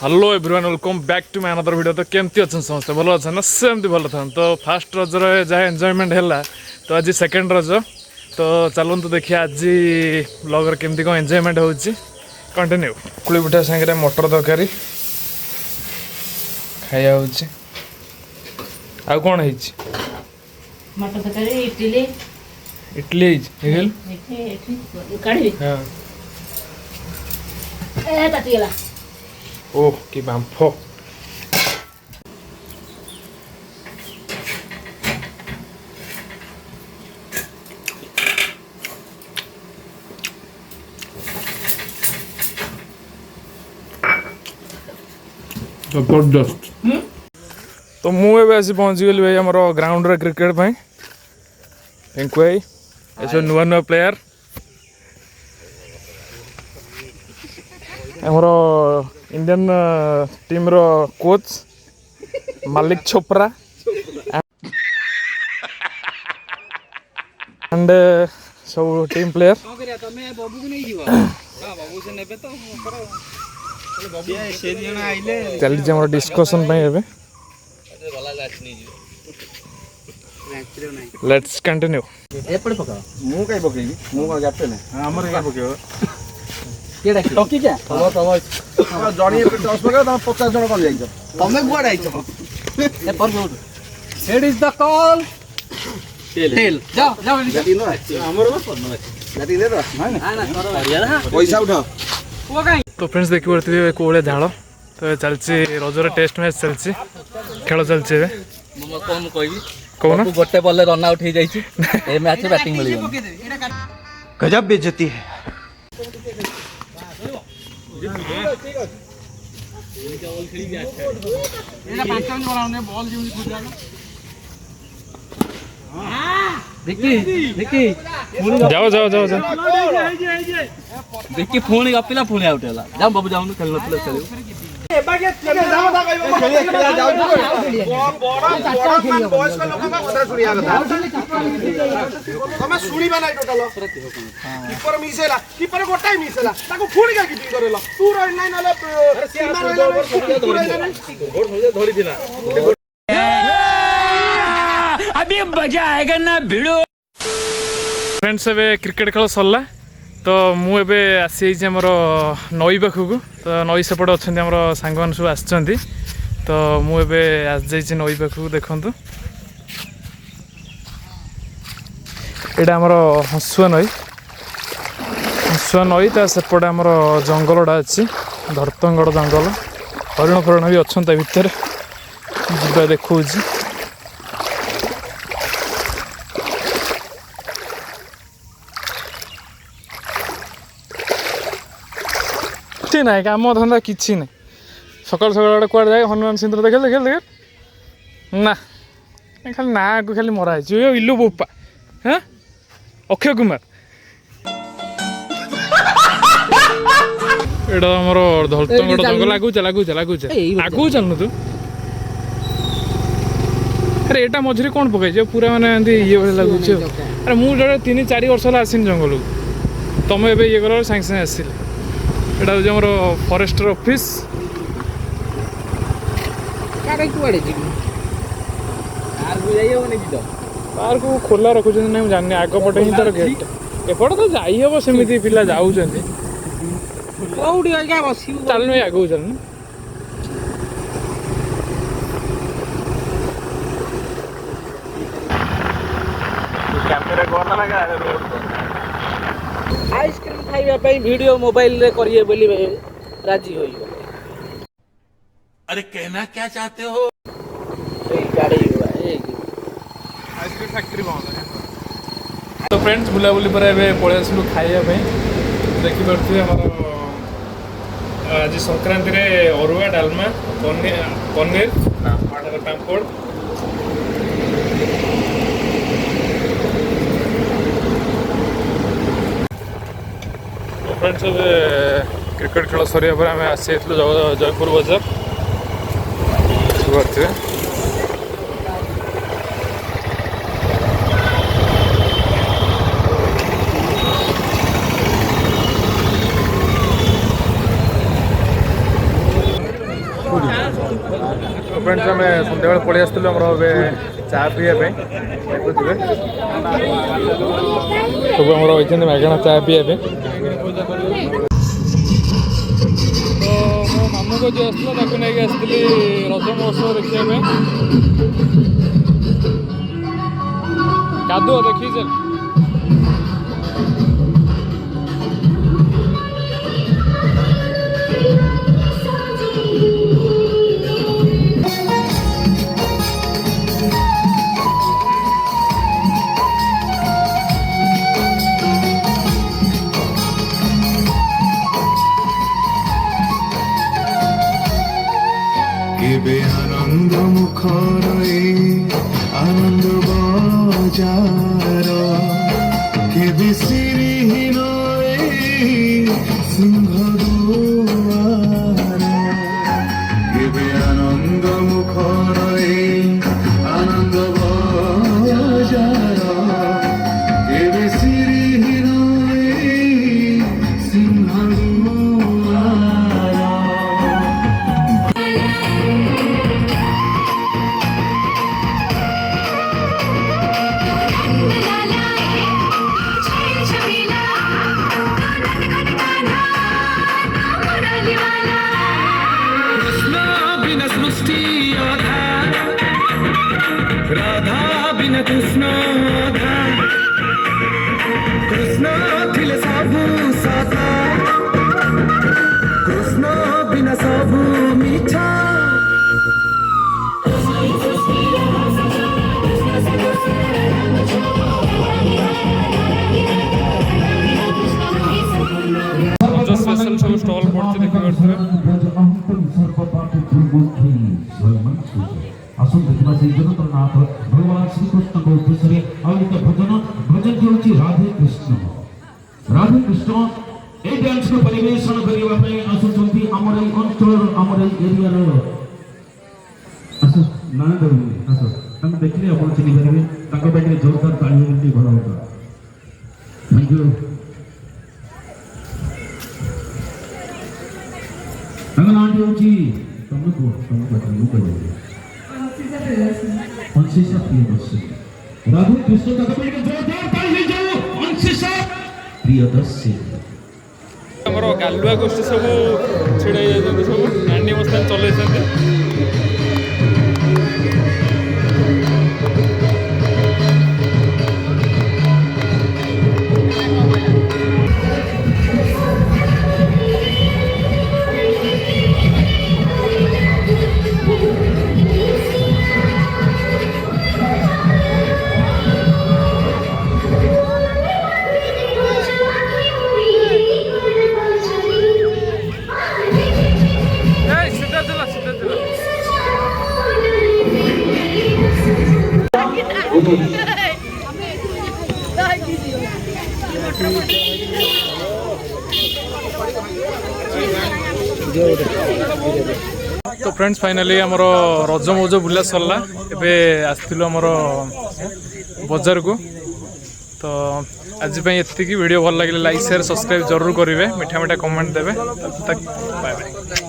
Hello everyone welcome back to my another video. तो केमती अच्छा समस्ते भल अच्छा ना सेमती भल था। तो फास्ट रजर जहाँ एंजॉयमेंट है तो आज सेकेंड रज। तो चलतु देखिए आज ब्लॉगर केमती कौन एंजॉयमेंट हो कंटिन्यू। कुली पिठा सागर मटर तरकारी खाया कौन है मटर तरकारी इडली इडली ओह कि बांफ जबरदस्त। तो मुझे आसी पहुँच गली भाई आम ग्राउंड रे क्रिकेट पिंकू भाई ऐसे नुआ नुआ प्लेयर आमर इंडियन टीम रो कोच मालिक चोपड़ा एंड सब टीम प्लेयर चलती आम डिस्कसन लेट्स कंटिन्यू। तो फ्रेंड्स देखी पारे कोले झाड़ तो चलती रजर टेस्ट मैच चलती खेल चलती कौन गोटे बॉल रन आउट हो जाइए मैच बैटिंग मिल गजब बेइज्जती है। जाओ जाओ जाओ जाओ देखी पुणी गपिला पुणी आउट है जाओ बाबू जाऊन खेल खेल अभी मजा आएगा ना भिड़ो। फ्रेंड्स ए क्रिकेट खेल सरला तो मुझे आसी आमर नई पाखक तो नई सेपटे अच्छा आम सांग मैंने सब आसती तो मुझे आसी नई पाखक देखु यहाँ आमर हंसुआ नई ता सेपटे आमर जंगलटा अच्छी धरतंगड़ जंगल हरिण फरिण भी अच्छा भितर जा देखा ना कम धंदा कि ना सकाल सकाल कौन जाए हनुमान सिंह देखे देखे देखे ना खाली ना को खाली मरा इलू बोपा हाँ अक्षय कुमार एटा आमर धरतंगड़ जंगल लगुच लगुच लगुच आगू चलनु तू अरे एटा मझे कौन पकई पूरा माने ये भाई लगुच अरे मुझे 3-4 वर्ष आसनी जंगल को तुम ए ये कर सागे सागे आसिले एटा हूँ आमर फॉरेस्टर ऑफिस पार्क को खोला रखुच ना जानी आग पटे ही तार गेट एपटे तो जाई हम सेमती पिला जाऊँ चलनु आगू चलनु आइसक्रीम खाइबा वीडियो मोबाइल रे करिए बोली राजी होई। अरे कहना क्या चाहते हो? आइसक्रीम फैक्ट्री बंद तो फ्रेंड्स बुलाबुली पर पलि आसलु खाइबा देखिपे आम आज संक्रांति रे अरुआ डालमा पनीर पापड़ फ्रेंड्स क्रिकेट खेल सरिया पर आम आसी जयपुर बजार तो फ्रेंड्स आम सन्ध्या पलि आसलु आमर चा पीवा देखुए सब आमर होती मागणा चा पीवा तो मो मामू को जो आसला नहीं आसती रज महोत्सव देखा कादुआ देखी चल কেবে আনন্দ মুখর আনন্দ বজার কেবে শ্রীহীন সিংহ দুয়ার কেবে আনন্দ মুখর আনন্দ বজার কেবে শ্রীহীন সিংহ দুয়ার राधा बिना कृष्ण राधा कृष्ण थिले सबु साथा कृष्ण बिना सबु मीठा जो स्पेशल सब स्टॉल पड़ती देखि करथबे আসুন দেখিবা সেই জগন্নাথ ভগবান শ্রীকৃষ্ণ উদ্দেশ্যে আর একটা ভজনটি হচ্ছে রাধে কৃষ্ণ এই ডান্সকে পরিবেশন করিবা ପାଇଁ ଆସୁଛନ୍ତି ଆମର এই ଅଞ୍ଚଳ ଆମର এই ଏରିଆର ଆସୁ ନା ଦେବୁ ଆସୁ ତାଙ୍କୁ ଦେଖିଲେ ଆପଣ ଚିହ୍ନି ପାରିବେ ତାଙ୍କ ପାଖରେ ଜୋରଦାର ତାଳି ହେଲେ ଭଲ ହୁଅନ୍ତା ଥ୍ୟାଙ୍କ ୟୁ ତାଙ୍କ ନାଁଟି ହେଉଛି ତମେ କୁହ ତମେ ପାଖରେ ମୁଁ କହିବି अंशिषा प्रियदर्शी राधे कृष्ण का कपड़े जोरदार ताली ले जाओ अंशिषा प्रियदर्शी हमर गालुआ गोष्ठी सब छिड़ाई जाइछन्ति सब गांडी मस्तान चलैछन्ति तो फ्रेंड्स फाइनाली आमर रज मौज बुला सरला एबे आसथिलु आमर बजार को तो आज एतिकी वीडियो भल लगे लाइक शेयर सब्सक्राइब जरूर करेंगे मीठा मीठा कमेंट देवे तब तक बाय बाय।